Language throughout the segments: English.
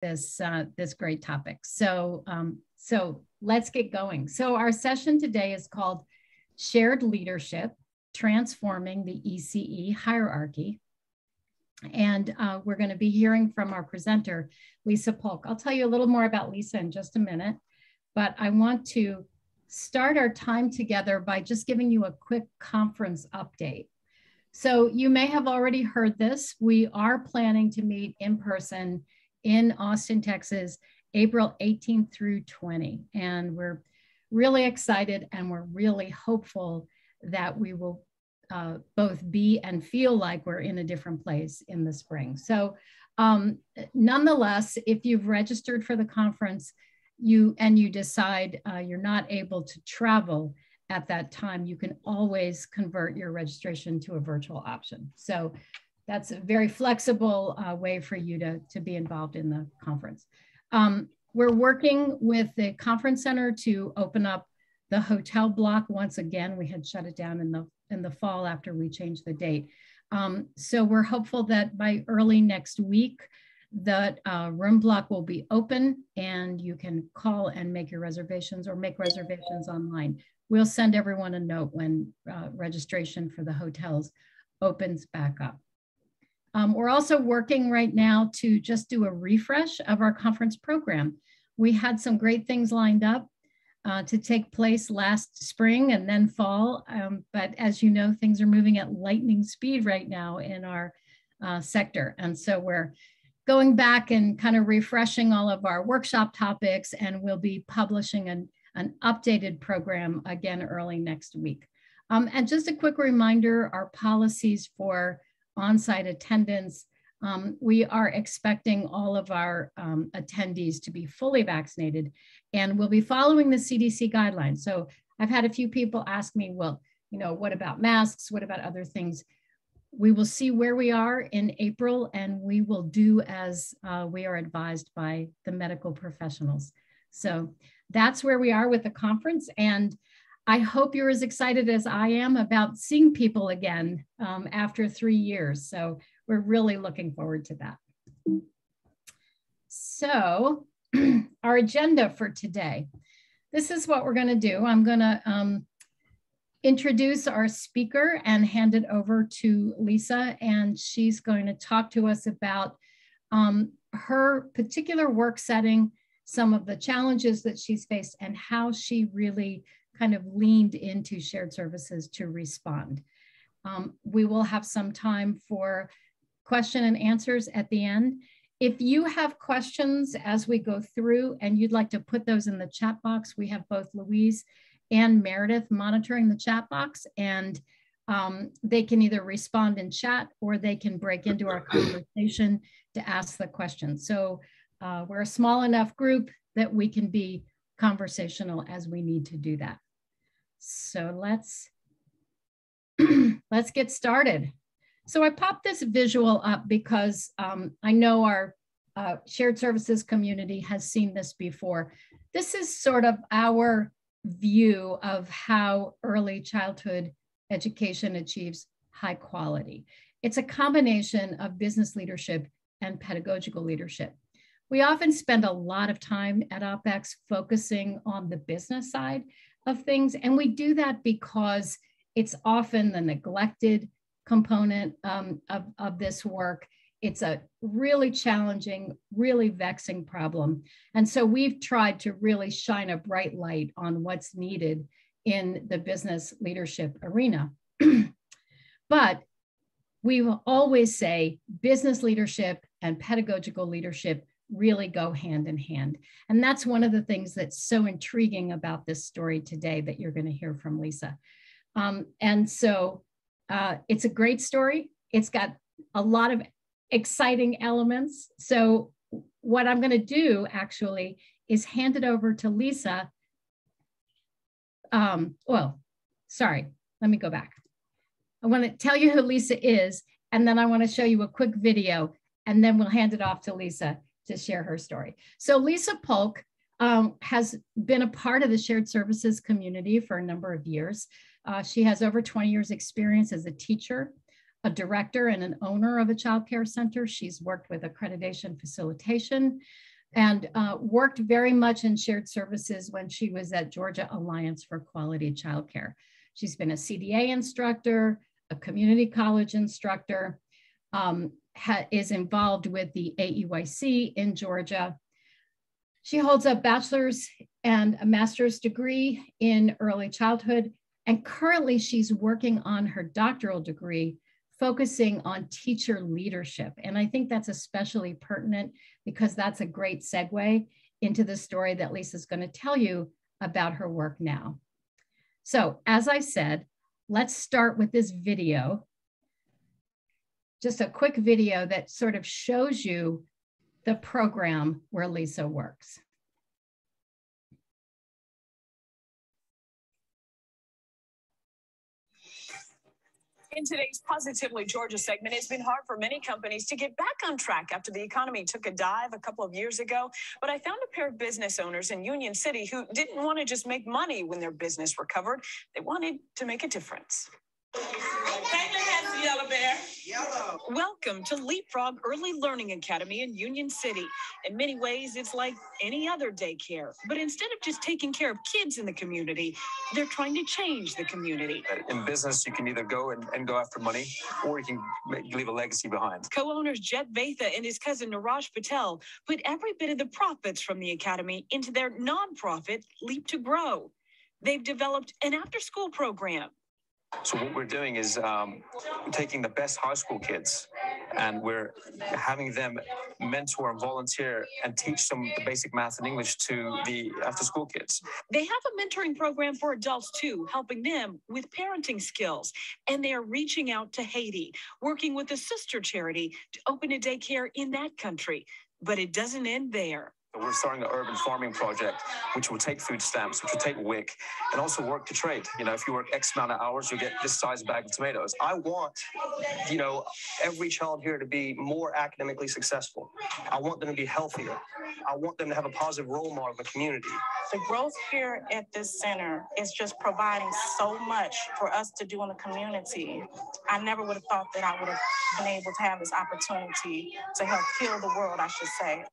this great topic. So let's get going. So our session today is called Shared Leadership, Transforming the ECE Hierarchy. And we're going to be hearing from our presenter, Lisa Polk. I'll tell you a little more about Lisa in just a minute, but I want to start our time together by just giving you a quick conference update. So you may have already heard this. We are planning to meet in person in Austin, Texas, April 18th through 20. And we're really excited and we're really hopeful that we will both be and feel like we're in a different place in the spring. So nonetheless, if you've registered for the conference you decide you're not able to travel at that time, you can always convert your registration to a virtual option. So that's a very flexible way for you to be involved in the conference. We're working with the conference center to open up the hotel block once again. We had shut it down in the fall after we changed the date. So we're hopeful that by early next week, that room block will be open and you can call and make your reservations or make reservations online. We'll send everyone a note when registration for the hotels opens back up. We're also working right now to just do a refresh of our conference program. We had some great things lined up to take place last spring and then fall. But as you know, things are moving at lightning speed right now in our sector. And so we're going back and kind of refreshing all of our workshop topics, and we'll be publishing an updated program again early next week. And just a quick reminder, our policies for on-site attendance, we are expecting all of our attendees to be fully vaccinated, and we'll be following the CDC guidelines. So I've had a few people ask me, well, you know, what about masks? What about other things? We will see where we are in April, and we will do as we are advised by the medical professionals. So that's where we are with the conference. And I hope you're as excited as I am about seeing people again after 3 years. So we're really looking forward to that. So our agenda for today, this is what we're going to do. I'm going to introduce our speaker and hand it over to Lisa, and she's going to talk to us about her particular work setting, some of the challenges that she's faced, and how she really kind of leaned into shared services to respond. We will have some time for question and answers at the end. If you have questions as we go through and you'd like to put those in the chat box, we have both Louise and Meredith monitoring the chat box, and they can either respond in chat or they can break into our conversation to ask the question. So we're a small enough group that we can be conversational as we need to do that. So let's get started. So I popped this visual up because I know our shared services community has seen this before. This is sort of our view of how early childhood education achieves high quality. It's a combination of business leadership and pedagogical leadership. We often spend a lot of time at OpEx focusing on the business side of things, and we do that because it's often the neglected component of this work. It's a really challenging, really vexing problem. And so we've tried to really shine a bright light on what's needed in the business leadership arena. But we will always say business leadership and pedagogical leadership really go hand in hand. And that's one of the things that's so intriguing about this story today that you're going to hear from Lisa. And so it's a great story. It's got a lot of exciting elements. So what I'm going to do actually is hand it over to Lisa. Well, sorry, let me go back. I want to tell you who Lisa is, and then I want to show you a quick video, and then we'll hand it off to Lisa to share her story. So Lisa Polk has been a part of the shared services community for a number of years. She has over 20 years experience as a teacher, a director, and an owner of a child care center. She's worked with accreditation facilitation, and worked very much in shared services when she was at Georgia Alliance for Quality Childcare. She's been a CDA instructor, a community college instructor, is involved with the AEYC in Georgia. She holds a bachelor's and a master's degree in early childhood, and currently she's working on her doctoral degree, focusing on teacher leadership. And I think that's especially pertinent because that's a great segue into the story that Lisa's going to tell you about her work now. So as I said, let's start with this video. Just a quick video that sort of shows you the program where Lisa works. In today's Positively Georgia segment, it's been hard for many companies to get back on track after the economy took a dive a couple of years ago. But I found a pair of business owners in Union City who didn't want to just make money when their business recovered. They wanted to make a difference. Yellow bear. Yellow. Welcome to Leapfrog Early Learning Academy in Union City. In many ways, it's like any other daycare. But instead of just taking care of kids in the community, they're trying to change the community. In business, you can either go and go after money, or you can leave a legacy behind. Co-owners Jet Vatha and his cousin Niraj Patel put every bit of the profits from the academy into their nonprofit, Leap to Grow. They've developed an after-school program. So what we're doing is taking the best high school kids, and we're having them mentor and volunteer and teach them the basic math and English to the after-school kids. They have a mentoring program for adults too, helping them with parenting skills. And they are reaching out to Haiti, working with a sister charity to open a daycare in that country. But it doesn't end there. We're starting an urban farming project, which will take food stamps, which will take WIC, and also work to trade. You know, if you work X amount of hours, you'll get this size bag of tomatoes. I want, every child here to be more academically successful. I want them to be healthier. I want them to have a positive role model in the community. The growth here at this center is just providing so much for us to do in the community. I never would have thought that I would have been able to have this opportunity to help heal the world, I should say.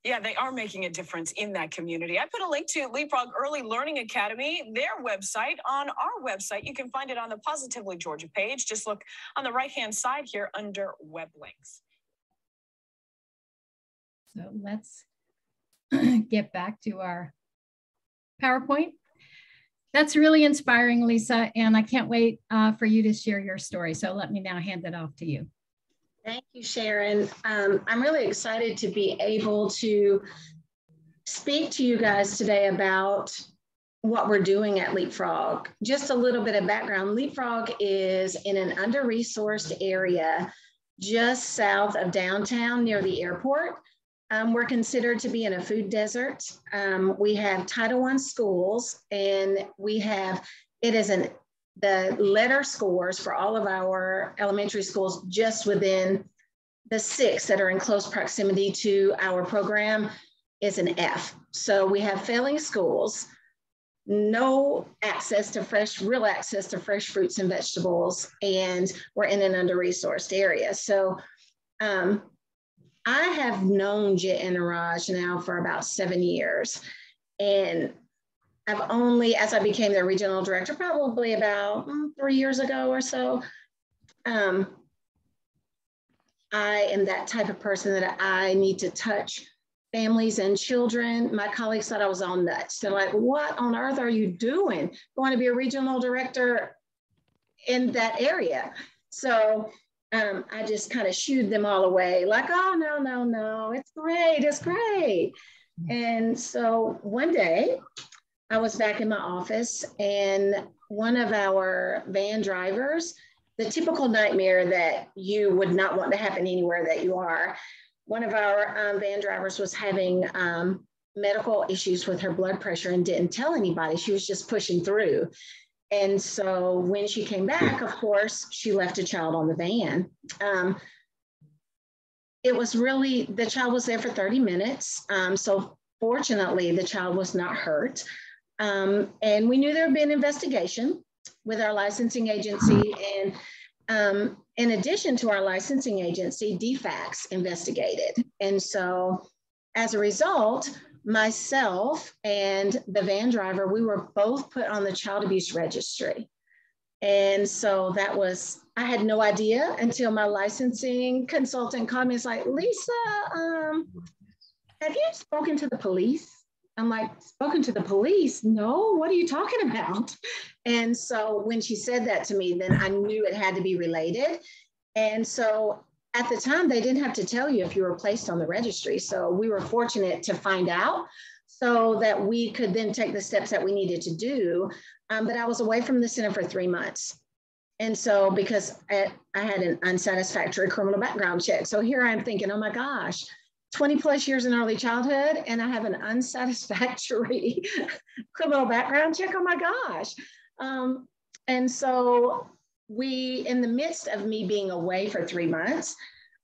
Yeah, they are making a difference in that community. I put a link to Leapfrog Early Learning Academy, their website, on our website. You can find it on the Positively Georgia page. Just look on the right-hand side here under web links. So let's get back to our PowerPoint. That's really inspiring, Lisa, and I can't wait for you to share your story. So let me now hand it off to you. Thank you, Sharon. I'm really excited to be able to speak to you guys today about what we're doing at Leapfrog. Just a little bit of background. Leapfrog is in an under-resourced area just south of downtown near the airport. We're considered to be in a food desert. We have Title I schools, and the letter scores for all of our elementary schools just within the 6 that are in close proximity to our program is an F. So we have failing schools, no access to real access to fresh fruits and vegetables, and we're in an under-resourced area. So I have known Jit and Niraj now for about 7 years, and I've only, as I became their regional director, probably about 3 years ago or so, I am that type of person that I need to touch families and children. My colleagues thought I was all nuts. They're like, what on earth are you doing? Going to be a regional director in that area. So I just kind of shooed them all away like, oh, no, it's great. And so one day, I was back in my office, and one of our van drivers, the typical nightmare that you would not want to happen anywhere that you are, one of our van drivers was having medical issues with her blood pressure and didn't tell anybody. She was just pushing through. And so when she came back, of course, she left a child on the van. The child was there for 30 minutes. So fortunately, the child was not hurt. And we knew there would be an investigation with our licensing agency. And in addition to our licensing agency, DFACS investigated. And so as a result, myself and the van driver, we were both put on the child abuse registry. And so that was, I had no idea until my licensing consultant called me. It's like, Lisa, have you spoken to the police? I'm like, spoken to the police? No, what are you talking about? And so when she said that to me, then I knew it had to be related. And so at the time, they didn't have to tell you if you were placed on the registry. So we were fortunate to find out so that we could then take the steps that we needed to do. But I was away from the center for 3 months. And so because I had an unsatisfactory criminal background check. So here I'm thinking, oh my gosh, 20 plus years in early childhood, and I have an unsatisfactory criminal background check. Oh my gosh. And so in the midst of me being away for 3 months,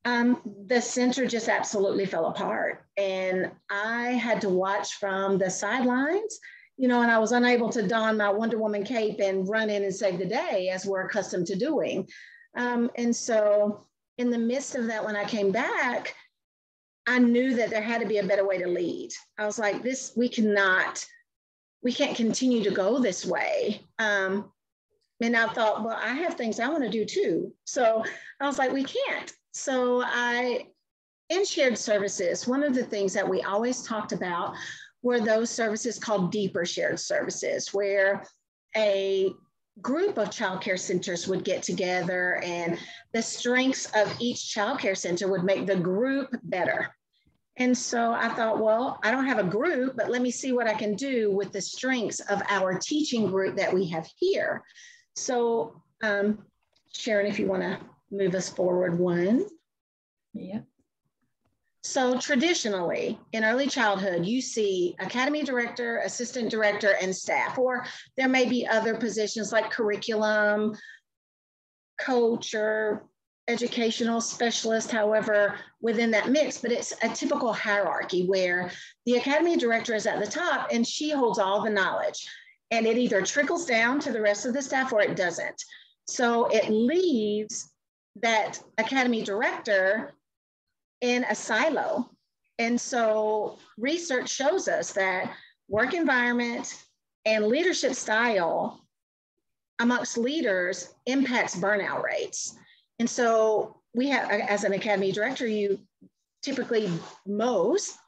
the center just absolutely fell apart. And I had to watch from the sidelines, and I was unable to don my Wonder Woman cape and run in and save the day as we're accustomed to doing. And so in the midst of that, when I came back, I knew that there had to be a better way to lead. I was like, we can't continue to go this way. And I thought, well, I have things I want to do too. So I was like, we can't. So in shared services, one of the things that we always talked about were those services called deeper shared services, where a group of childcare centers would get together and the strengths of each childcare center would make the group better. And so I thought, well, I don't have a group, but let me see what I can do with the strengths of our teaching group that we have here. So Sharon, if you want to move us forward one. Yeah. So traditionally in early childhood, you see academy director, assistant director, and staff, or there may be other positions like curriculum, coach, or educational specialist, however, within that mix, but it's a typical hierarchy where the academy director is at the top and she holds all the knowledge, and it either trickles down to the rest of the staff or it doesn't. So it leaves that academy director in a silo. And so research shows us that work environment and leadership style amongst leaders impacts burnout rates. And so we have, as an academy director, you typically most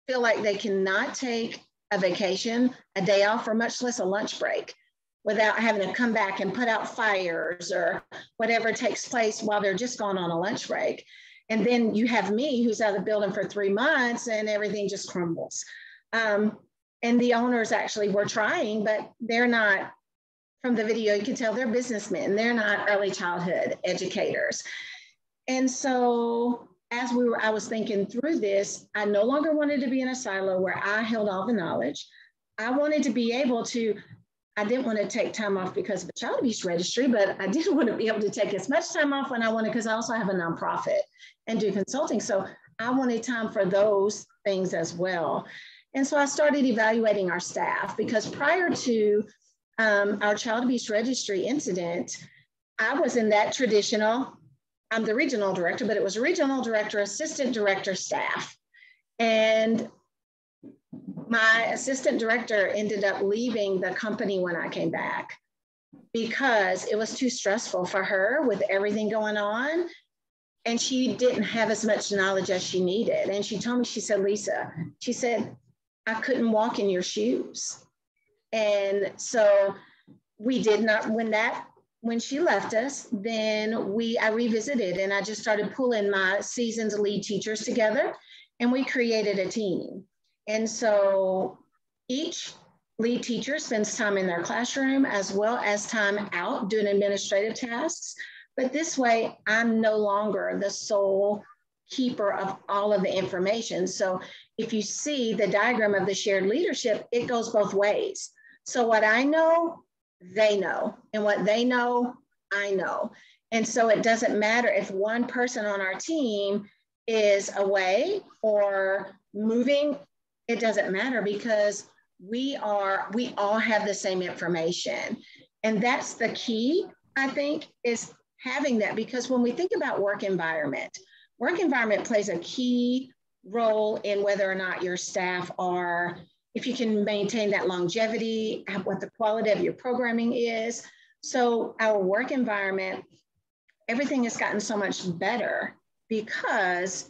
feel like they cannot take a vacation, a day off, or much less a lunch break without having to come back and put out fires or whatever takes place while they're just gone on a lunch break. And then you have me who's out of the building for 3 months and everything just crumbles. And the owners actually were trying, but they're not, from the video, you can tell they're businessmen. They're not early childhood educators. And so as I was thinking through this, I no longer wanted to be in a silo where I held all the knowledge. I wanted to be able to, I didn't want to take time off because of the child abuse registry, but I didn't want to be able to take as much time off when I wanted, because I also have a nonprofit and do consulting. So I wanted time for those things as well. And so I started evaluating our staff, because prior to our child abuse registry incident, I was in that traditional, I'm the regional director, but it was regional director, assistant director, staff. And my assistant director ended up leaving the company when I came back because it was too stressful for her with everything going on. And she didn't have as much knowledge as she needed. And she told me, she said, Lisa, she said, I couldn't walk in your shoes. And so we did not, when she left us, then I revisited and I just started pulling my seasoned lead teachers together and we created a team. And so each lead teacher spends time in their classroom as well as time out doing administrative tasks. But this way, I'm no longer the sole keeper of all of the information. So if you see the diagram of the shared leadership, it goes both ways. So what I know, they know, and what they know, I know. And so it doesn't matter if one person on our team is away or moving, it doesn't matter, because we all have the same information. And that's the key, I think, is having that, because when we think about work environment plays a key role in whether or not your staff are, if you can maintain that longevity, what the quality of your programming is. So our work environment, everything has gotten so much better because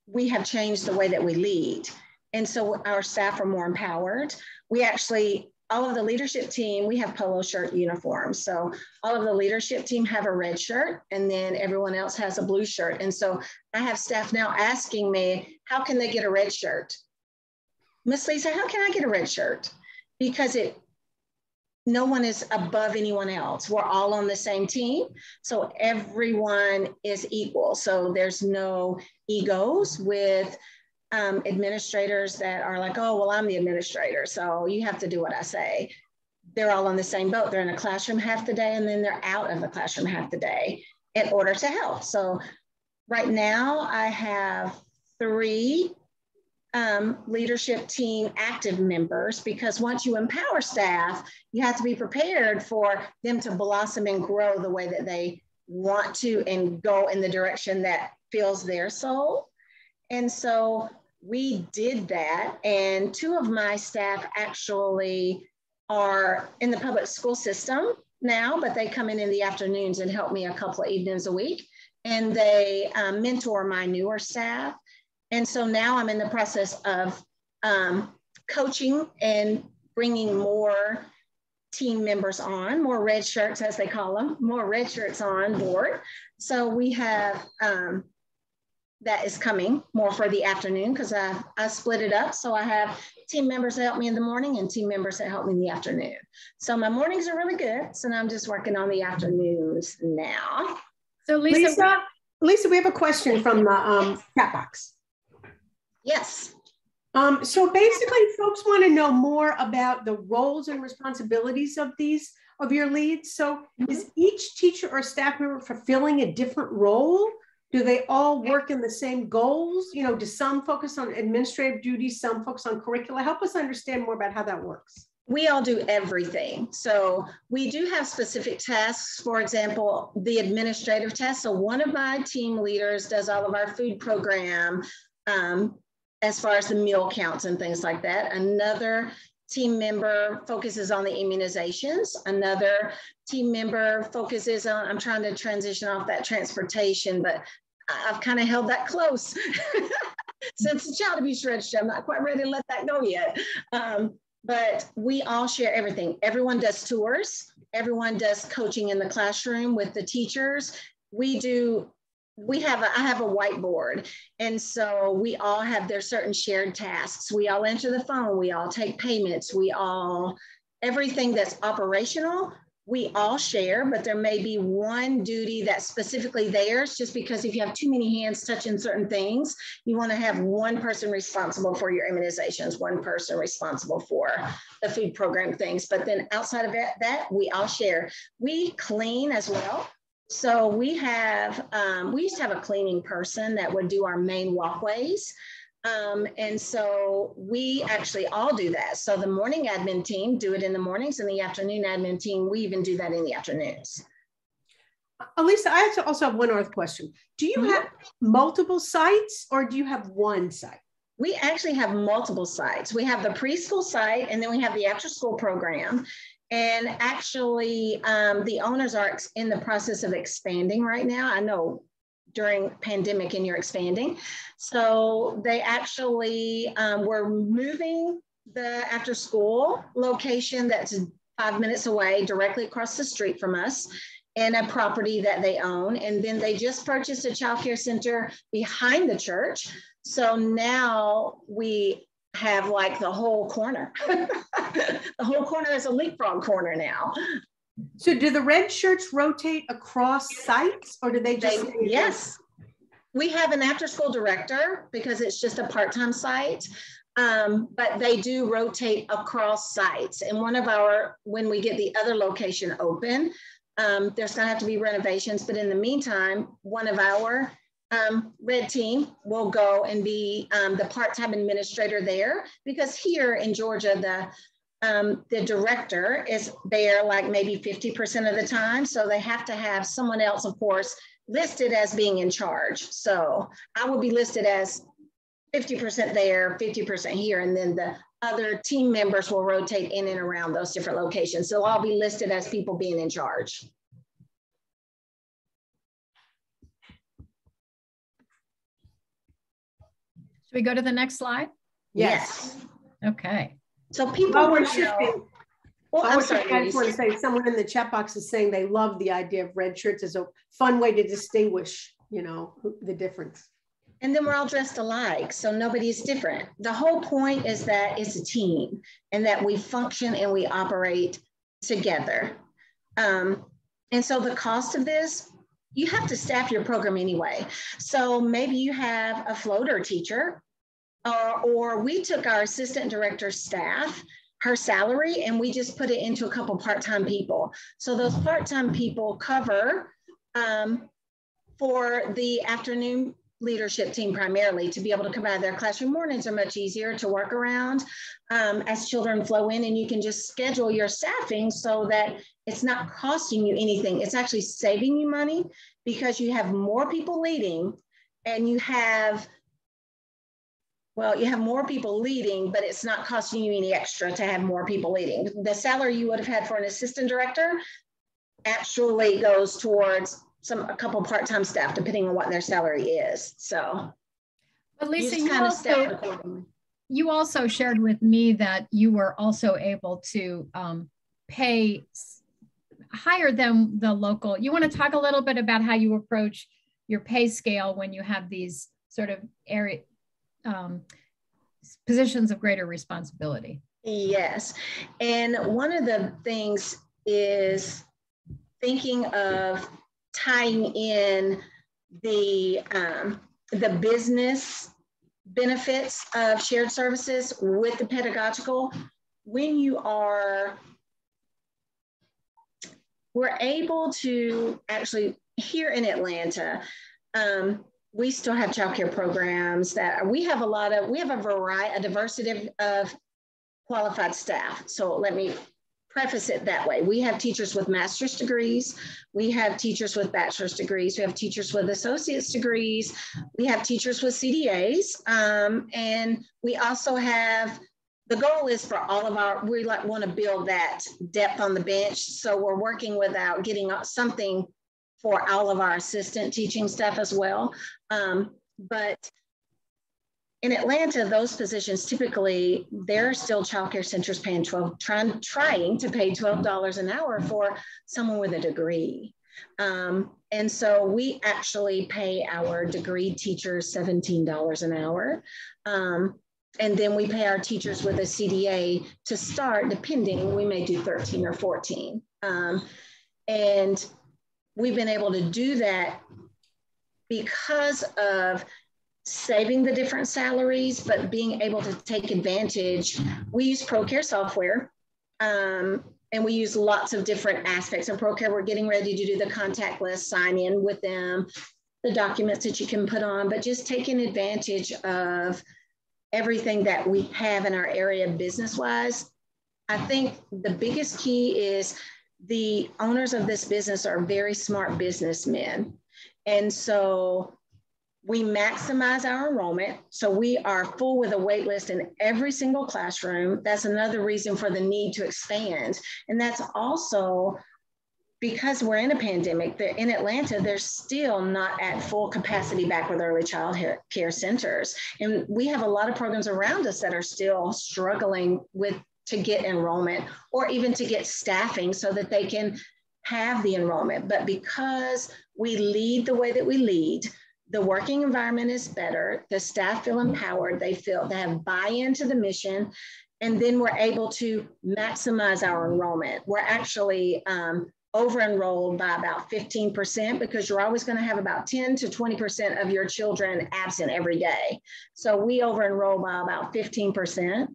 we have changed the way that we lead. And so our staff are more empowered. We actually, all of the leadership team, we have polo shirt uniforms. So all of the leadership team have a red shirt and then everyone else has a blue shirt. And so I have staff now asking me, how can they get a red shirt? Miss Lisa, how can I get a red shirt? Because no one is above anyone else. We're all on the same team. So everyone is equal. So there's no egos with administrators that are like, oh, well, I'm the administrator, so you have to do what I say. They're all on the same boat. They're in a classroom half the day and then they're out of the classroom half the day in order to help. So right now I have 3 leadership team active members, because once you empower staff, you have to be prepared for them to blossom and grow the way that they want to and go in the direction that fills their soul. And so we did that. And 2 of my staff actually are in the public school system now, but they come in the afternoons and help me a couple of evenings a week. And they mentor my newer staff. And so now I'm in the process of coaching and bringing more team members on, more red shirts, as they call them, more red shirts on board. So we have, that is coming more for the afternoon because I split it up. So I have team members that help me in the morning and team members that help me in the afternoon. So my mornings are really good. So now I'm just working on the afternoons now. So Lisa, we have a question from the chat box. Yes. So basically folks want to know more about the roles and responsibilities of your leads. So is each teacher or staff member fulfilling a different role? Do they all work in the same goals? You know, do some focus on administrative duties, some focus on curricula? Help us understand more about how that works. We all do everything. So we do have specific tasks, for example, the administrative tasks. So one of my team leaders does all of our food program, as far as the meal counts and things like that. Another team member focuses on the immunizations. Another team member focuses on, I'm trying to transition off that transportation, but I've kind of held that close. Since the child abuse register, I'm not quite ready to let that go yet. But we all share everything. Everyone does tours. Everyone does coaching in the classroom with the teachers. I have a whiteboard. And so we all have their certain shared tasks. We all answer the phone. We all take payments. Everything that's operational, we all share, but there may be one duty that's specifically theirs, just because if you have too many hands touching certain things, you want to have one person responsible for your immunizations, one person responsible for the food program things. But then outside of that, we all share. We clean as well. So we used to have a cleaning person that would do our main walkways. And so we actually all do that. So the morning admin team do it in the mornings, and the afternoon admin team, we even do that in the afternoons. Elisa, I also have one other question. Do you have multiple sites or do you have one site? We actually have multiple sites. We have the preschool site, and then we have the after school program. And actually, the owners are in the process of expanding right now. I know during pandemic and you're expanding. So they actually were moving the after school location that's 5 minutes away, directly across the street from us, in a property that they own. And then they just purchased a child care center behind the church. So now we have like the whole corner. The whole corner is a leapfrog corner now. So do the red shirts rotate across sites, or do they just? Yes. We have an after school director because it's just a part-time site, but they do rotate across sites. And when we get the other location open, there's gonna have to be renovations, but in the meantime, one of our red team will go and be the part-time administrator there, because here in Georgia, the director is there like maybe 50% of the time. So they have to have someone else, of course, listed as being in charge. So I will be listed as 50% there, 50% here, and then the other team members will rotate in and around those different locations. So they'll all be listed as people being in charge. Should we go to the next slide? Yes. Okay. So people While we're want to know. shifting, Well, I I'm just sorry. want to say, someone in the chat box is saying they love the idea of red shirts as a fun way to distinguish, you know, the difference. And then we're all dressed alike, so nobody's different. The whole point is that it's a team and that we function and we operate together. And so the cost of this, you have to staff your program anyway. So maybe you have a floater teacher, or we took our assistant director staff, her salary, and we just put it into a couple part-time people. So those part-time people cover for the afternoon leadership team primarily to be able to come out of their classroom. Mornings are much easier to work around as children flow in, and you can just schedule your staffing so that it's not costing you anything. It's actually saving you money because you have more people leading and you have more people leading, but it's not costing you any extra to have more people leading. The salary you would have had for an assistant director actually goes towards a couple part-time staff, depending on what their salary is. So, but Lisa, you also shared with me that you were also able to pay higher than the local. You want to talk a little bit about how you approach your pay scale when you have these sort of area positions of greater responsibility? Yes, and one of the things is thinking of tying in the business benefits of shared services with the pedagogical. When we're able to actually, here in Atlanta, we still have childcare programs that we have a diversity of qualified staff. So let me preface it that way. We have teachers with master's degrees. We have teachers with bachelor's degrees. We have teachers with associate's degrees. We have teachers with CDAs. And we also have, the goal is for all of we want to build that depth on the bench. So we're working without getting something for all of our assistant teaching staff as well. But in Atlanta, those positions typically, there are still childcare centers paying trying to pay $12 an hour for someone with a degree. And so we actually pay our degree teachers $17 an hour. And then we pay our teachers with a CDA to start, depending, we may do 13 or 14. And we've been able to do that because of saving the different salaries, but being able to take advantage. We use ProCare software, and we use lots of different aspects of ProCare. We're getting ready to do the contactless sign-in with them, the documents that you can put on, but just taking advantage of everything that we have in our area business-wise. I think the biggest key is the owners of this business are very smart businessmen. And so we maximize our enrollment. So we are full with a wait list in every single classroom. That's another reason for the need to expand. And that's also because we're in a pandemic. In Atlanta, they're still not at full capacity back with early child care centers. And we have a lot of programs around us that are still struggling to get enrollment or even to get staffing so that they can have the enrollment. But because we lead the way that we lead, the working environment is better, the staff feel empowered, they have buy-in to the mission, and then we're able to maximize our enrollment. We're actually over-enrolled by about 15% because you're always gonna have about 10 to 20% of your children absent every day. So we over-enroll by about 15%.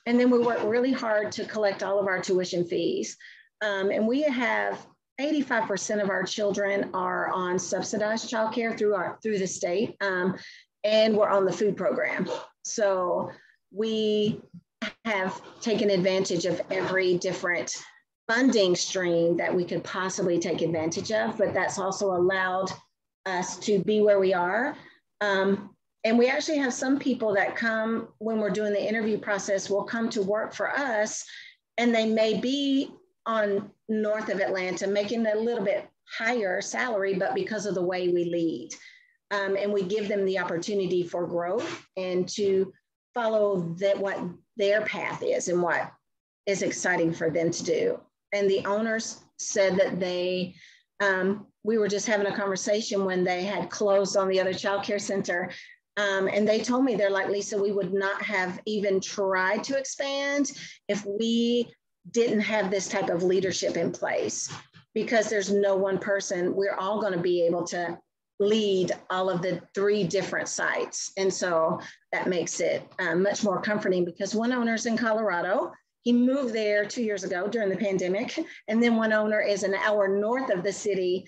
And then we work really hard to collect all of our tuition fees. And we have 85% of our children are on subsidized childcare through the state, and we're on the food program. So we have taken advantage of every different funding stream that we could possibly take advantage of, but that's also allowed us to be where we are. And we actually have some people that come when we're doing the interview process, will come to work for us, and they may be on north of Atlanta, making a little bit higher salary, but because of the way we lead. And we give them the opportunity for growth and to follow what their path is and what is exciting for them to do. And the owners said that we were just having a conversation when they had closed on the other child care center. And they told me, they're like, Lisa, we would not have even tried to expand if we didn't have this type of leadership in place, because there's no one person. We're all going to be able to lead all of the 3 different sites. And so that makes it much more comforting, because one owner's in Colorado. He moved there 2 years ago during the pandemic. And then one owner is an hour north of the city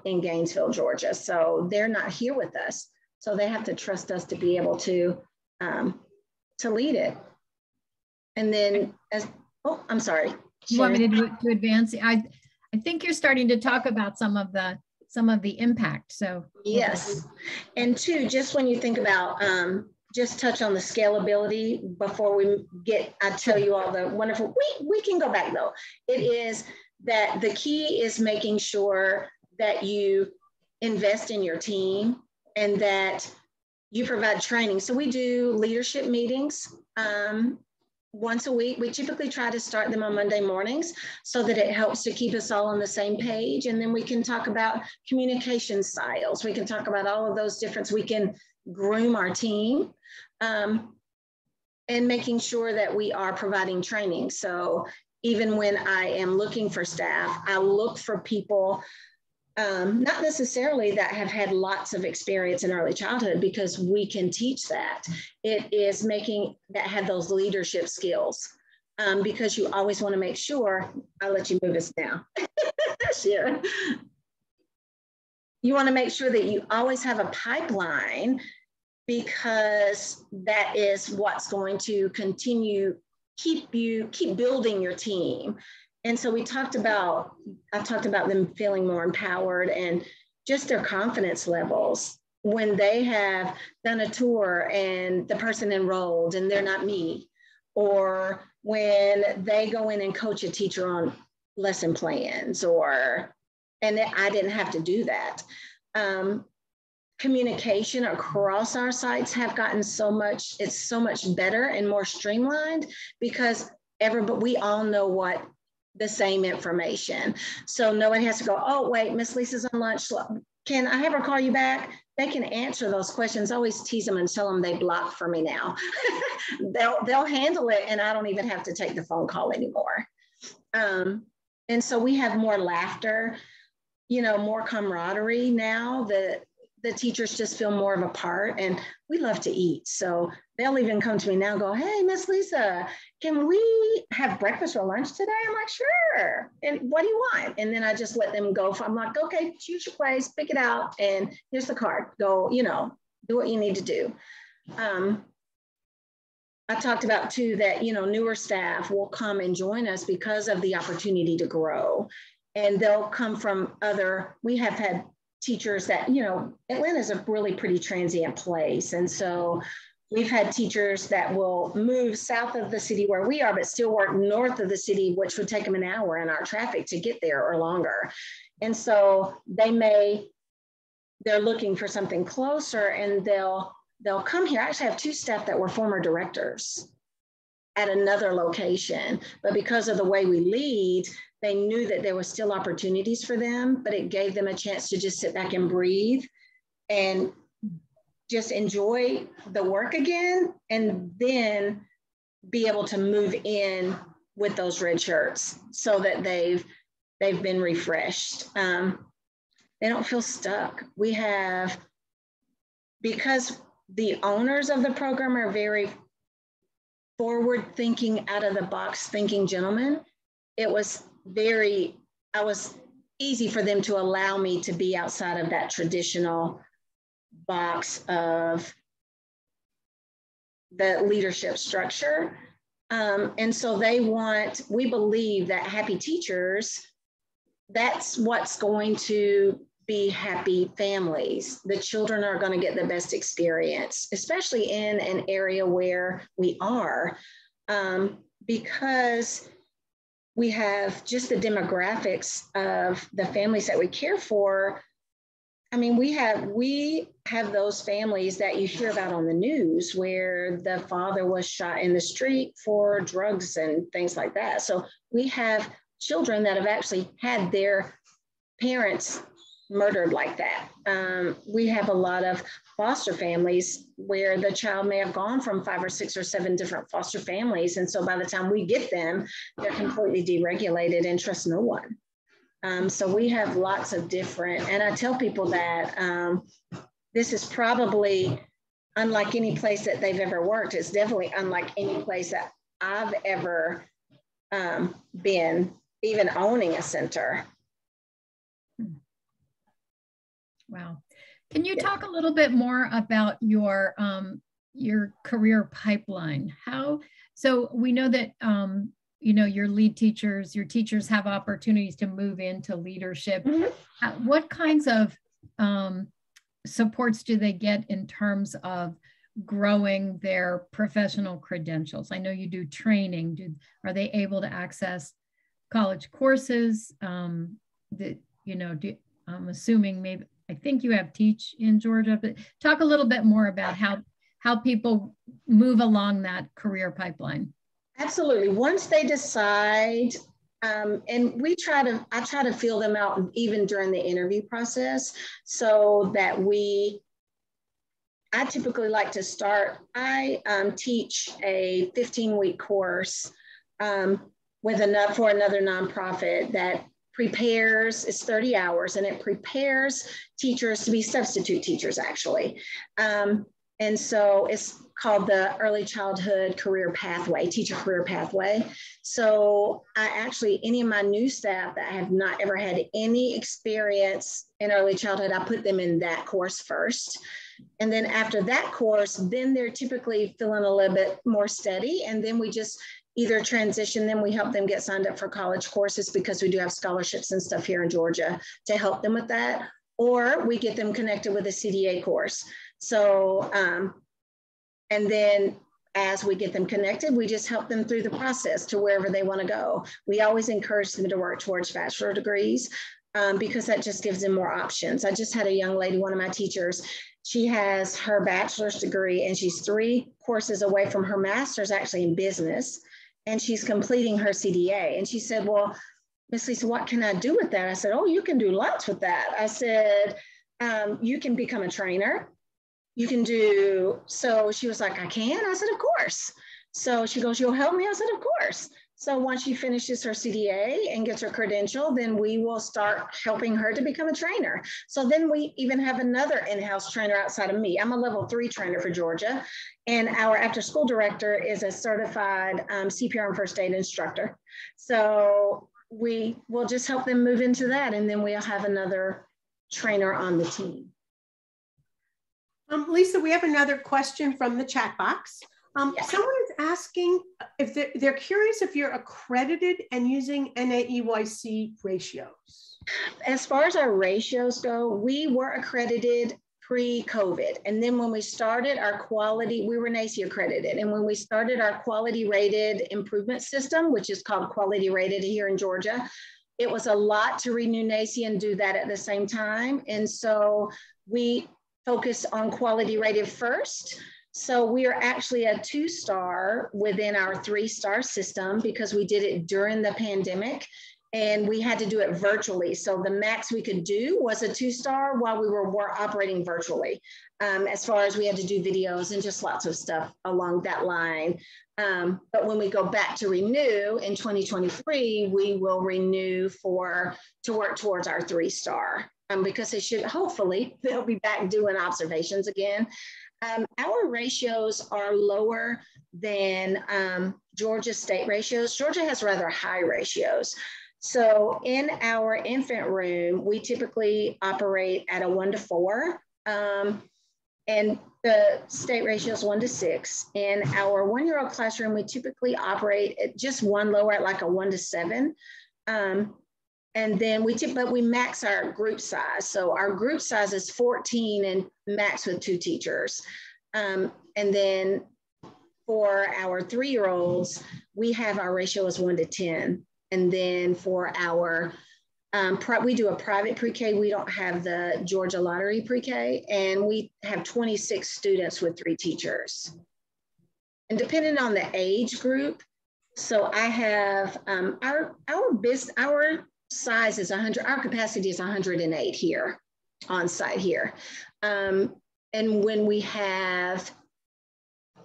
in Gainesville, Georgia. So they're not here with us. So they have to trust us to be able to lead it. And then I'm sorry. You want me to advance? I think you're starting to talk about some of the impact. So yes. And 2, just when you think about, just touch on the scalability before I tell you all the wonderful, we can go back though. It is that the key is making sure that you invest in your team and that you provide training. So we do leadership meetings once a week. We typically try to start them on Monday mornings so that it helps to keep us all on the same page. And then we can talk about communication styles. We can talk about all of those different, we can groom our team and making sure that we are providing training. So even when I am looking for staff, I look for people not necessarily that have had lots of experience in early childhood, because we can teach that. It is making that have those leadership skills, because you always want to make sure, I'll let you move us now. Sure. You want to make sure that you always have a pipeline, because that is what's going to continue, keep building your team. And so I talked about them feeling more empowered and just their confidence levels when they have done a tour and the person enrolled and they're not me, or when they go in and coach a teacher on lesson plans, and I didn't have to do that. Communication across our sites have gotten it's so much better and more streamlined, because we all know the same information. So no one has to go, oh, wait, Miss Lisa's on lunch. Can I have her call you back? They can answer those questions. I always tease them and tell them they block for me now. They'll handle it, and I don't even have to take the phone call anymore. And so we have more laughter, more camaraderie now. The teachers just feel more of a part, and we love to eat. So they'll even come to me now and go, hey, Miss Lisa, can we have breakfast or lunch today? I'm like, sure. And what do you want? And then I just let them go. I'm like, okay, choose your place, pick it out, and here's the card. Go, do what you need to do. I talked about too that, newer staff will come and join us because of the opportunity to grow. And they'll come from we have had teachers that, Atlanta's a really pretty transient place. And so we've had teachers that will move south of the city where we are, but still work north of the city, which would take them an hour in our traffic to get there or longer. And so they're looking for something closer, and they'll come here. I actually have 2 staff that were former directors at another location, but because of the way we lead, they knew that there was still opportunities for them, but it gave them a chance to just sit back and breathe and just enjoy the work again, and then be able to move in with those red shirts so that they've been refreshed. They don't feel stuck. Because the owners of the program are very forward thinking, out of the box thinking gentlemen, it was easy for them to allow me to be outside of that traditional box of the leadership structure. And so we believe that happy teachers, that's what's going to be happy families. The children are going to get the best experience, especially in an area where we are, because we have just the demographics of the families that we care for. I mean, we have those families that you hear about on the news where the father was shot in the street for drugs and things like that. So we have children that have actually had their parents murdered like that. We have a lot of foster families where the child may have gone from 5 or 6 or 7 different foster families. And so by the time we get them, they're completely deregulated and trust no one. So we have lots of different, and I tell people that this is probably unlike any place that they've ever worked. It's definitely unlike any place that I've ever been, even owning a center. Wow. Can you talk a little bit more about your career pipeline? So we know that, your lead teachers, your teachers have opportunities to move into leadership. Mm-hmm. What kinds of supports do they get in terms of growing their professional credentials? I know you do training. Are they able to access college courses? I'm assuming maybe, I think you have Teach in Georgia, but talk a little bit more about how people move along that career pipeline. Absolutely. Once they decide, and I try to feel them out even during the interview process, so that I typically like to start, I teach a 15-week course for another nonprofit that prepares, it's 30 hours, and it prepares teachers to be substitute teachers, actually. And so it's called the Early Childhood Career Pathway, Teacher Career Pathway. So any of my new staff that have not ever had any experience in early childhood, I put them in that course first. And then after that course, then they're typically feeling a little bit more steady. And then we just either transition them, we help them get signed up for college courses because we do have scholarships and stuff here in Georgia to help them with that. Or we get them connected with a CDA course. So, and then as we get them connected, we just help them through the process to wherever they want to go. We always encourage them to work towards bachelor degrees because that just gives them more options. I just had a young lady, one of my teachers, she has her bachelor's degree and she's 3 courses away from her master's actually in business. And she's completing her CDA. And she said, well, Miss Lisa, what can I do with that? I said, oh, you can do lots with that. I said, you can become a trainer. You can do, so she was like, I can? I said, of course. So she goes, you'll help me? I said, of course. So once she finishes her CDA and gets her credential, then we will start helping her to become a trainer. So then we even have another in-house trainer outside of me. I'm a level 3 trainer for Georgia. And our after-school director is a certified CPR and first aid instructor. So we will just help them move into that. And then we'll have another trainer on the team. Lisa, we have another question from the chat box. Yes. Someone is asking if they're curious if you're accredited and using NAEYC ratios. As far as our ratios go, we were accredited pre-COVID. And then when we started our quality, we were NACE accredited. And when we started our quality rated improvement system, which is called quality rated here in Georgia, it was a lot to renew NACE and do that at the same time. And so we focused on quality rated first. So we are actually a 2-star within our 3-star system because we did it during the pandemic and we had to do it virtually. So the max we could do was a 2-star while we were operating virtually. As far as we had to do videos and just lots of stuff along that line. But when we go back to renew in 2023, we will renew to work towards our 3-star because they'll be back doing observations again. Our ratios are lower than Georgia state ratios. Georgia has rather high ratios. So in our infant room, we typically operate at a 1-to-4. And the state ratio is 1-to-6. In our 1-year-old classroom, we typically operate at just one lower at like a 1-to-7. And then we max our group size. So our group size is 14 and max with 2 teachers. And then for our 3-year-olds, we have our ratio is 1 to 10. And then for our, we do a private pre-K. We don't have the Georgia Lottery pre-K, and we have 26 students with 3 teachers. And depending on the age group, so I have our size is 100, our capacity is 108 here on site here. And when we have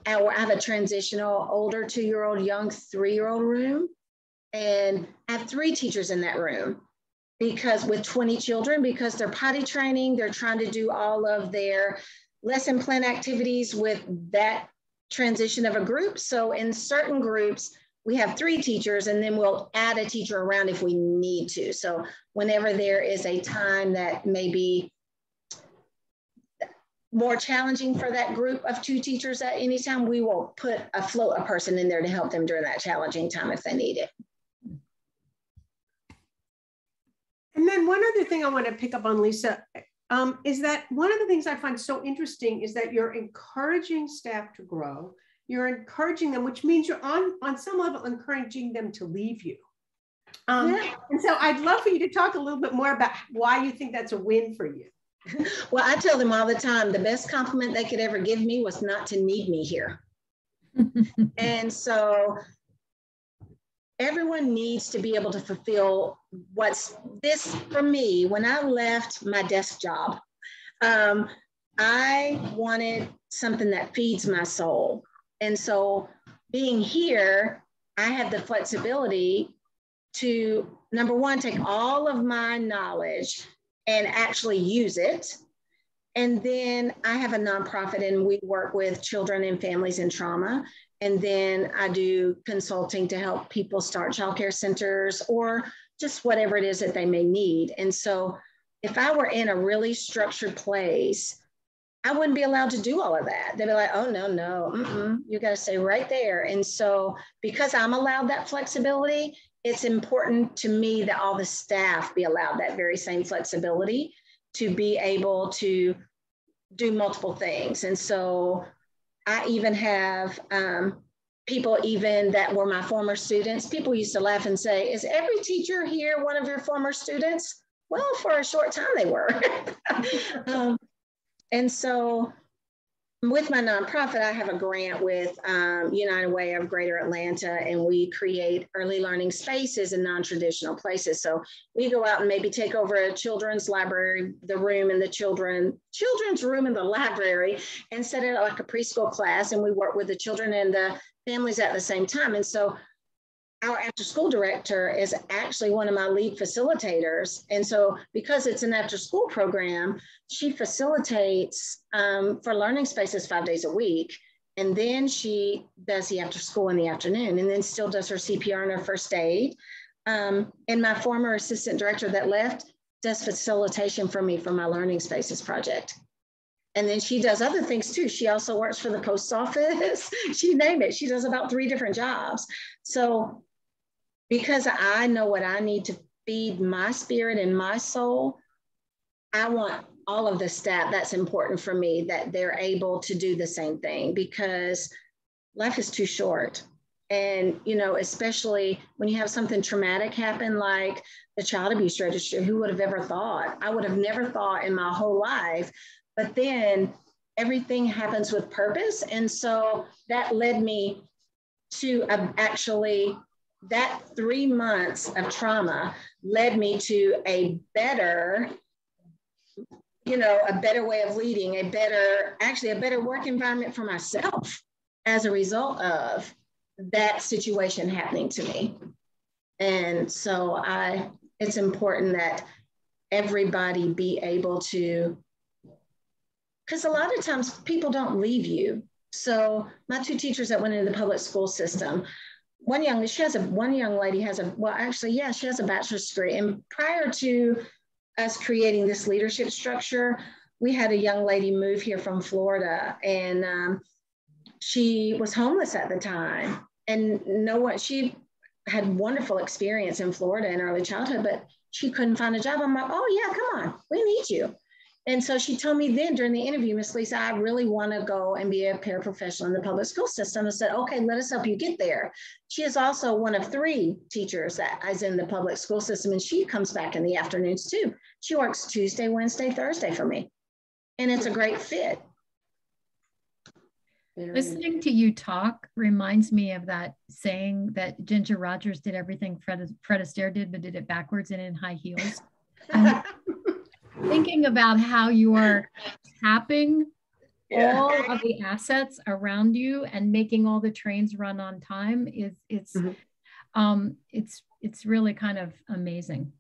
I have a transitional older 2-year-old, young 3-year-old room, and I have 3 teachers in that room because with 20 children, because they're potty training, they're trying to do all of their lesson plan activities with that transition of a group. So in certain groups, we have 3 teachers, and then we'll add a teacher around if we need to. So whenever there is a time that may be more challenging for that group of 2 teachers at any time, we will float a person in there to help them during that challenging time if they need it. And then one other thing I want to pick up on, Lisa, is that one of the things I find so interesting is that you're encouraging staff to grow. You're encouraging them, which means you're on some level encouraging them to leave you. Yeah. And so I'd love for you to talk a little bit more about why you think that's a win for you. Well, I tell them all the time, the best compliment they could ever give me was not to need me here. And so everyone needs to be able to fulfill what's this for me. When I left my desk job, I wanted something that feeds my soul. And so being here, I have the flexibility to, number one, take all of my knowledge and actually use it. And then I have a nonprofit, and we work with children and families in trauma. And then I do consulting to help people start childcare centers or just whatever it is that they may need. And so if I were in a really structured place, I wouldn't be allowed to do all of that. They'd be like, oh, no, you got to stay right there. And so because I'm allowed that flexibility, it's important to me that all the staff be allowed that very same flexibility to be able to do multiple things. And so I even have people even that were my former students. People used to laugh and say, is every teacher here one of your former students? Well, for a short time they were. And so with my nonprofit, I have a grant with United Way of Greater Atlanta, and we create early learning spaces in non-traditional places. So we go out and maybe take over a children's library, the room in the children's room in the library, and set it like a preschool class. And we work with the children and the families at the same time. And so our after school director is actually one of my lead facilitators. And so because it's an after school program, she facilitates for learning spaces 5 days a week. And then she does the after school in the afternoon, and then still does her CPR and her first aid. And my former assistant director that left does facilitation for me for my learning spaces project. And then she does other things too. She also works for the post office. She name it. She does about 3 different jobs. So because I know what I need to feed my spirit and my soul, I want all of the staff, that's important for me, that they're able to do the same thing, because life is too short. And, you know, especially when you have something traumatic happen, like the child abuse registry, who would have ever thought? I would have never thought in my whole life, but then everything happens with purpose. And so that led me to actually, that 3 months of trauma led me to a better, a better way of leading, a better work environment for myself as a result of that situation happening to me. And so it's important that everybody be able to, because a lot of times people don't leave you. So my 2 teachers that went into the public school system, one young lady has a bachelor's degree. And prior to us creating this leadership structure, we had a young lady move here from Florida, and she was homeless at the time. And she had wonderful experience in Florida in early childhood, but she couldn't find a job. I'm like, oh yeah, come on, we need you. And so she told me then during the interview, Miss Lisa, I really want to go and be a paraprofessional in the public school system. I said, okay, let us help you get there. She is also one of 3 teachers that is in the public school system, and she comes back in the afternoons too. She works Tuesday, Wednesday, Thursday for me. And it's a great fit. Listening to you talk reminds me of that saying that Ginger Rogers did everything Fred Astaire did, but did it backwards and in high heels. Thinking about how you are tapping all of the assets around you and making all the trains run on time is it's really kind of amazing.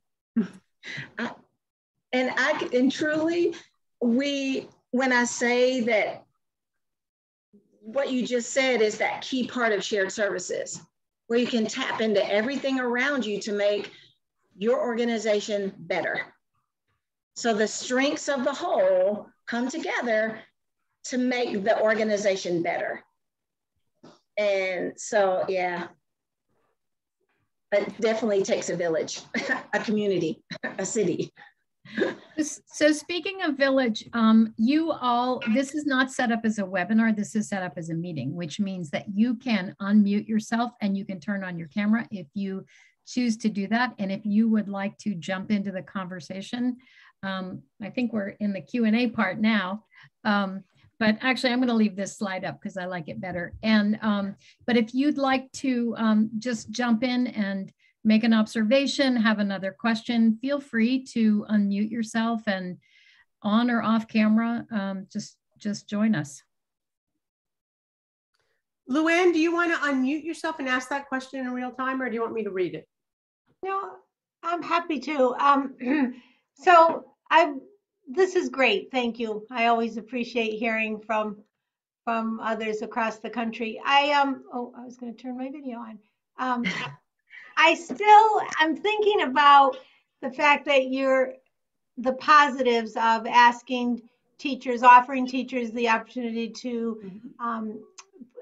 And truly, when I say that what you just said is that key part of shared services, where you can tap into everything around you to make your organization better. So the strengths of the whole come together to make the organization better. And so, yeah, it definitely takes a village, a community, a city. So speaking of village, you all, this is not set up as a webinar, this is set up as a meeting, which means that you can unmute yourself and you can turn on your camera if you choose to do that. And if you would like to jump into the conversation, I think we're in the Q&A part now, but actually I'm going to leave this slide up because I like it better. And but if you'd like to just jump in and make an observation, have another question, feel free to unmute yourself and on or off camera, just join us. Luann, do you want to unmute yourself and ask that question in real time, or do you want me to read it? No, I'm happy to. This is great. Thank you. I always appreciate hearing from others across the country. I was going to turn my video on. I'm thinking about the fact that the positives of asking teachers, offering teachers the opportunity to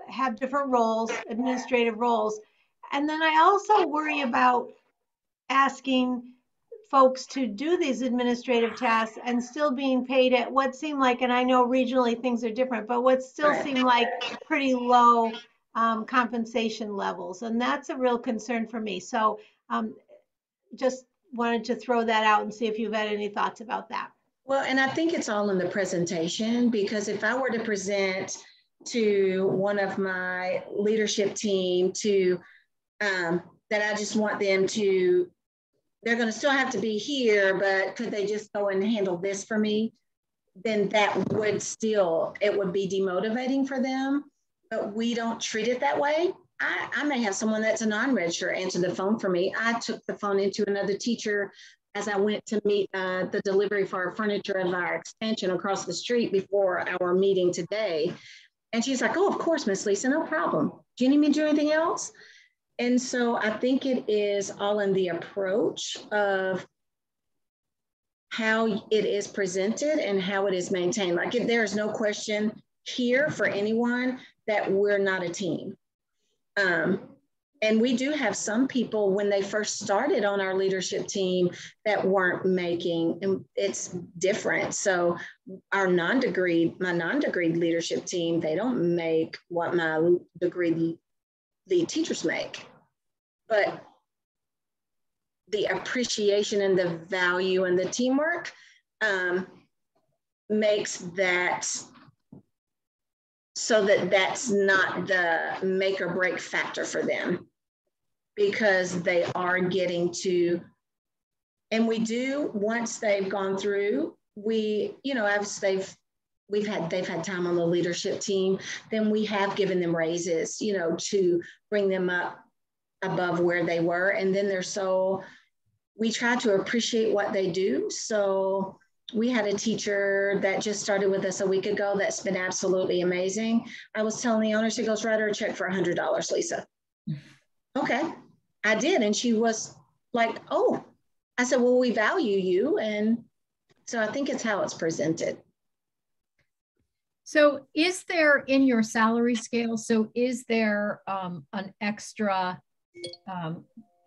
have different roles, administrative roles. And then I also worry about asking folks to do these administrative tasks and still being paid at what seem like, and I know regionally things are different, but what still seem like pretty low compensation levels. And that's a real concern for me. So just wanted to throw that out and see if you've had any thoughts about that. Well, and I think it's all in the presentation, because if I were to present to one of my leadership team that I just want them to, they're going to still have to be here, but could they just go and handle this for me? Then that would it would be demotivating for them, but we don't treat it that way. I may have someone that's a non-register answer the phone for me. I took the phone into another teacher as I went to meet the delivery for our furniture of our extension across the street before our meeting today. And she's like, oh, of course, Miss Lisa, no problem. Do you need me to do anything else? And so I think it is all in the approach of how it is presented and how it is maintained. Like, there is no question here for anyone that we're not a team. And we do have some people when they first started on our leadership team that weren't making, and it's different. So my non-degreed leadership team, they don't make what my degreed lead teachers make, but the appreciation and the value and the teamwork makes that so that that's not the make or break factor for them, because they are getting to, and we do, once they've gone through, they've had time on the leadership team, then we have given them raises, to bring them up above where they were. And then we try to appreciate what they do. So we had a teacher that just started with us a week ago that's been absolutely amazing. I was telling the owner, she goes, write her a check for $100, Lisa. Okay, I did. And she was like, oh, I said, well, we value you. And so I think it's how it's presented. So is there in your salary scale, is there an extra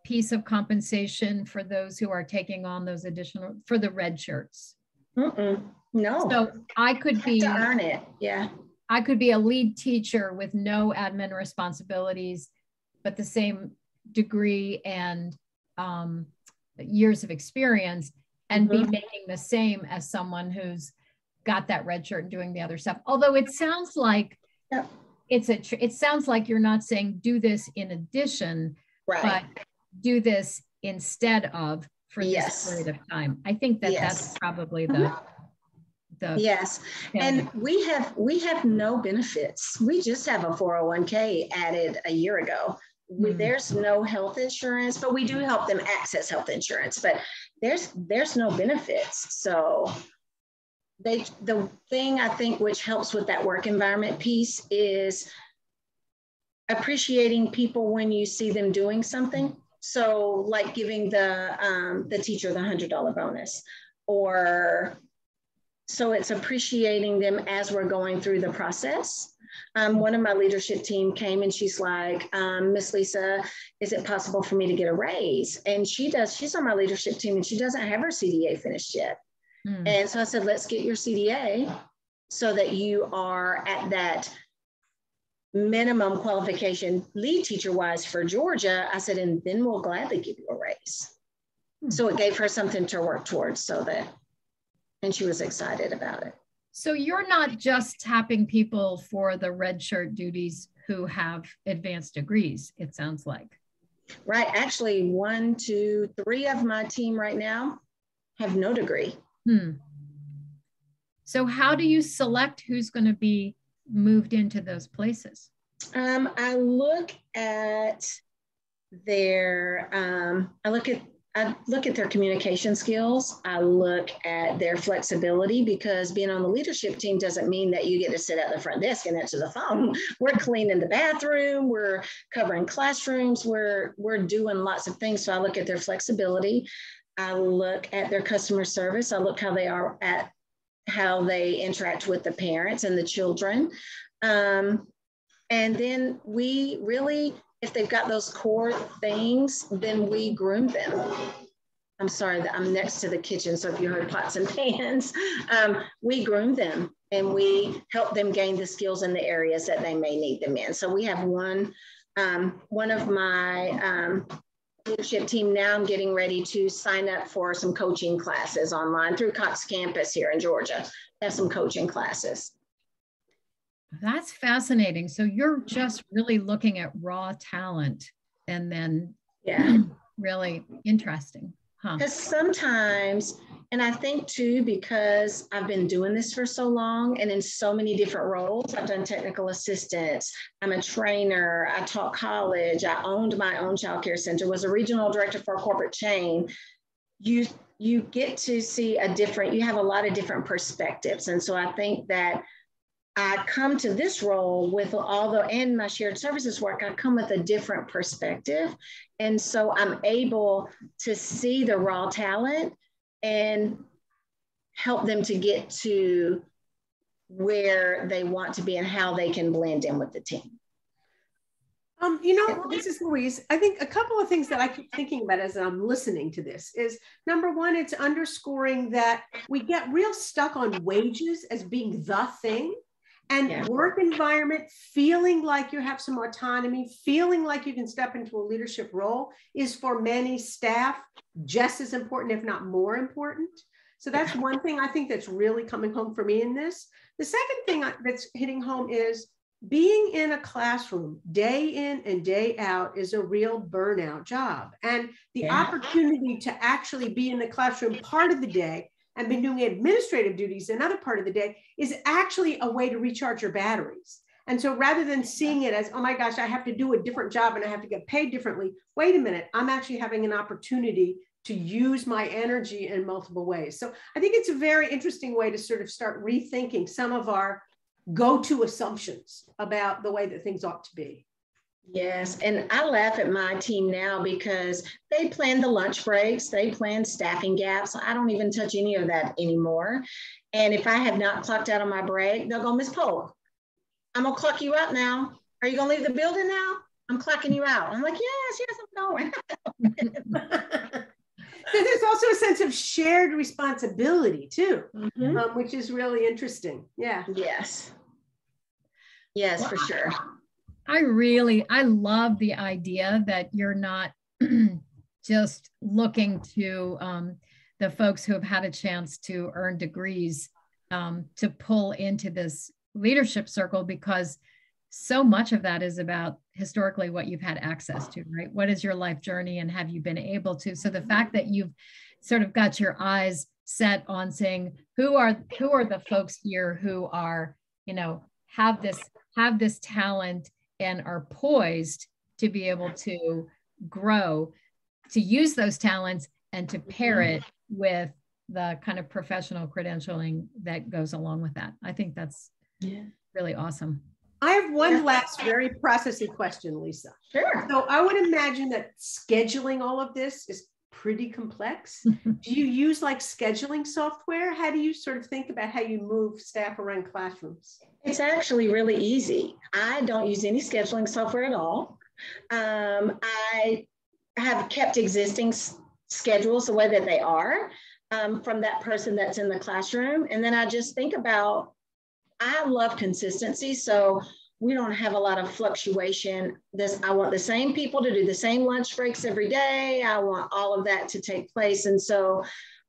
piece of compensation for those who are taking on those additional, for the red shirts? No. So I could be, to earn it. Yeah. I could be a lead teacher with no admin responsibilities, but the same degree and years of experience, and be making the same as someone who's got that red shirt and doing the other stuff. Although it sounds like it sounds like you're not saying do this in addition, but do this instead of for this period of time. I think that that's probably the yes. And we have no benefits. We just have a 401k added a year ago. There's no health insurance, but we do help them access health insurance, but there's no benefits. So the thing I think which helps with that work environment piece is appreciating people when you see them doing something. So like giving the teacher the $100 bonus, or so it's appreciating them as we're going through the process. One of my leadership team came and she's like, Miss Lisa, is it possible for me to get a raise? And she's on my leadership team and she doesn't have her CDA finished yet. And so I said, let's get your CDA so that you are at that minimum qualification lead teacher wise for Georgia. I said, and then we'll gladly give you a raise. So it gave her something to work towards and she was excited about it. So you're not just tapping people for the red shirt duties who have advanced degrees, it sounds like. Right. Actually, 1, 2, 3 of my team right now have no degree. So how do you select who's going to be moved into those places? I look at their their communication skills. I look at their flexibility, because being on the leadership team doesn't mean that you get to sit at the front desk and answer the phone. We're cleaning the bathroom, we're covering classrooms, we're doing lots of things. So I look at their flexibility. I look at their customer service. I look how they are at how they interact with the parents and the children. And then we really, if they've got those core things, then we groom them. I'm sorry that I'm next to the kitchen, so if you heard pots and pans, we groom them and we help them gain the skills in the areas that they may need them in. So we have one of my leadership team now, I'm getting ready to sign up for some coaching classes online through Cox Campus here in Georgia. Have some coaching classes. That's fascinating. So you're just really looking at raw talent, and then really interesting, huh? Because sometimes, and I think too, because I've been doing this for so long and in so many different roles, I've done technical assistance, I'm a trainer, I taught college, I owned my own childcare center, was a regional director for a corporate chain. You get to see you have a lot of different perspectives. And so I think that I come to this role with and my shared services work, I come with a different perspective. And so I'm able to see the raw talent and help them to get to where they want to be and how they can blend in with the team. This is Louise. I think a couple of things that I keep thinking about as I'm listening to this is, number one, it's underscoring that we get real stuck on wages as being the thing. And work environment, feeling like you have some autonomy, feeling like you can step into a leadership role is for many staff just as important, if not more important. So that's one thing I think that's really coming home for me in this. The second thing that's hitting home is being in a classroom day in and day out is a real burnout job. And the opportunity to actually be in the classroom part of the day and been doing administrative duties another part of the day is actually a way to recharge your batteries. And so rather than seeing it as, oh my gosh, I have to do a different job and I have to get paid differently, wait a minute, I'm actually having an opportunity to use my energy in multiple ways. So I think it's a very interesting way to sort of start rethinking some of our go-to assumptions about the way that things ought to be. Yes, and I laugh at my team now because they plan the lunch breaks, they plan staffing gaps. I don't even touch any of that anymore. And if I have not clocked out on my break, they'll go, Miss Polk, I'm gonna clock you out now. Are you gonna leave the building now? I'm clocking you out. I'm like, yes, I'm going. There's also a sense of shared responsibility too, Mm-hmm. which is really interesting. Yeah. Yes. Yes, for sure. I love the idea that you're not just looking to the folks who have had a chance to earn degrees to pull into this leadership circle, because so much of that is about historically what you've had access to, right? What is your life journey and have you been able to? So the fact that you've sort of got your eyes set on saying, who are the folks here who are, you know, have this talent and are poised to be able to grow, to use those talents and to pair it with the kind of professional credentialing that goes along with that. I think that's really awesome. I have one last very processy question, Lisa. Sure. So I would imagine that scheduling all of this is pretty complex. Do you use like scheduling software? How do you sort of think about how you move staff around classrooms? It's actually really easy. I don't use any scheduling software at all. I have kept existing schedules the way that they are from that person that's in the classroom. And then I just think about, I love consistency. So we don't have a lot of fluctuation. I want the same people to do the same lunch breaks every day. I want all of that to take place. And so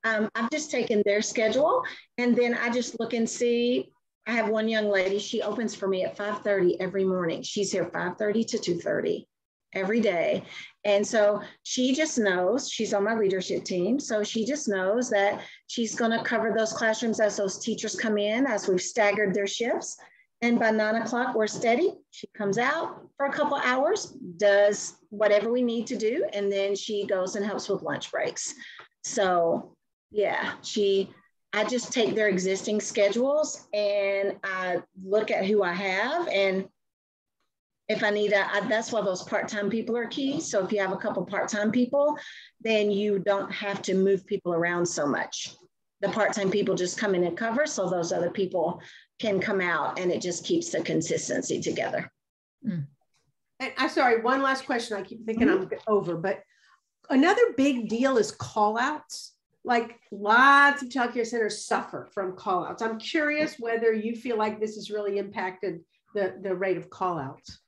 I've just taken their schedule and then I just look and see. I have one young lady, she opens for me at 5:30 every morning. She's here 5:30 to 2:30 every day. And so she just knows, she's on my leadership team. So she just knows that she's going to cover those classrooms as those teachers come in, as we've staggered their shifts. And by 9 o'clock, we're steady. She comes out for a couple hours, does whatever we need to do. And then she goes and helps with lunch breaks. So yeah, I just take their existing schedules and I look at who I have, and if I need that's why those part-time people are key. So if you have a couple part-time people, then you don't have to move people around so much. The part-time people just come in and cover, so those other people can come out, and it just keeps the consistency together. And I'm sorry, one last question. I keep thinking I'm over, but another big deal is call-outs. Like lots of childcare centers suffer from call-outs. I'm curious whether you feel like this has really impacted the rate of call-outs.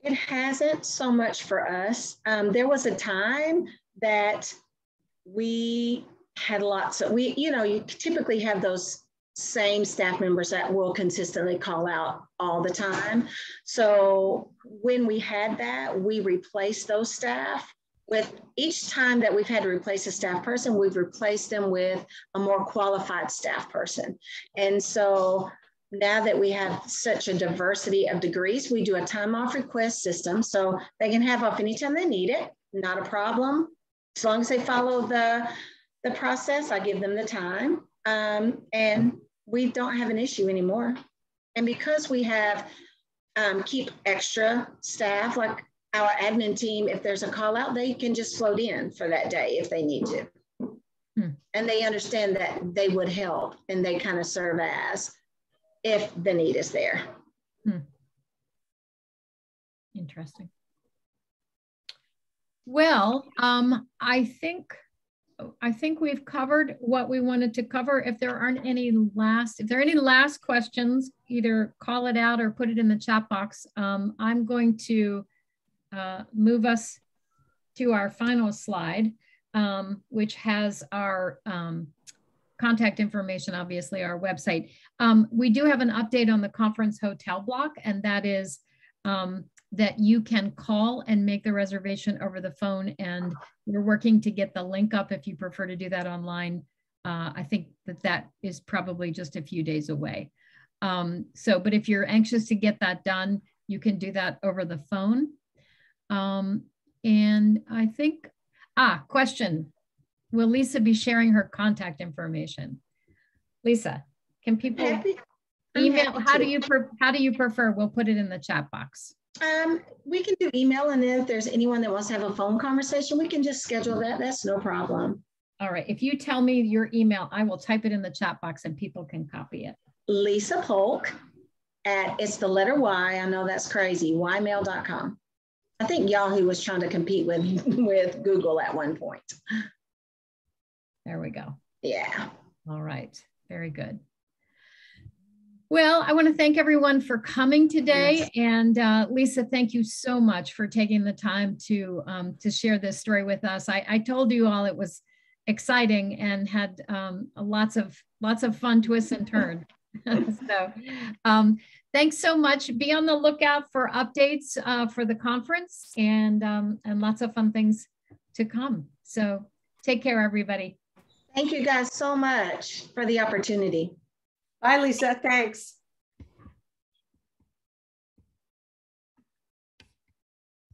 It hasn't so much for us. There was a time that we had lots of, you typically have those same staff members that will consistently call out all the time. So when we had that, we replaced those staff. With each time that we've had to replace a staff person, we've replaced them with a more qualified staff person. And so now that we have such a diversity of degrees, we do a time off request system. So they can have off anytime they need it, not a problem. As long as they follow the process, I give them the time. And we don't have an issue anymore. And because we have keep extra staff, like our admin team, if there's a call out, they can just float in for that day if they need to. And they understand that they would help and they kind of serve as if the need is there. Interesting. Well, I think we've covered what we wanted to cover. If there are any last questions, either call it out or put it in the chat box. I'm going to move us to our final slide, which has our contact information, obviously our website. We do have an update on the conference hotel block, and that is that you can call and make the reservation over the phone, and we're working to get the link up if you prefer to do that online. I think that is probably just a few days away. But if you're anxious to get that done, you can do that over the phone. And I think, question. Will Lisa be sharing her contact information? Lisa, can people email? How do you prefer? We'll put it in the chat box. We can do email, and then if there's anyone that wants to have a phone conversation, we can just schedule that. That's no problem. All right. If you tell me your email, I will type it in the chat box and people can copy it. Lisa Polk it's the letter Y. I know that's crazy. ymail.com. I think Yahoo was trying to compete with Google at one point. There we go. Yeah. All right. Very good. Well, I want to thank everyone for coming today. And Lisa, thank you so much for taking the time to share this story with us. I told you all it was exciting and had lots of fun twists and turns. So thanks so much. Be on the lookout for updates for the conference and lots of fun things to come. So take care, everybody. Thank you guys so much for the opportunity. Bye, Lisa. Thanks.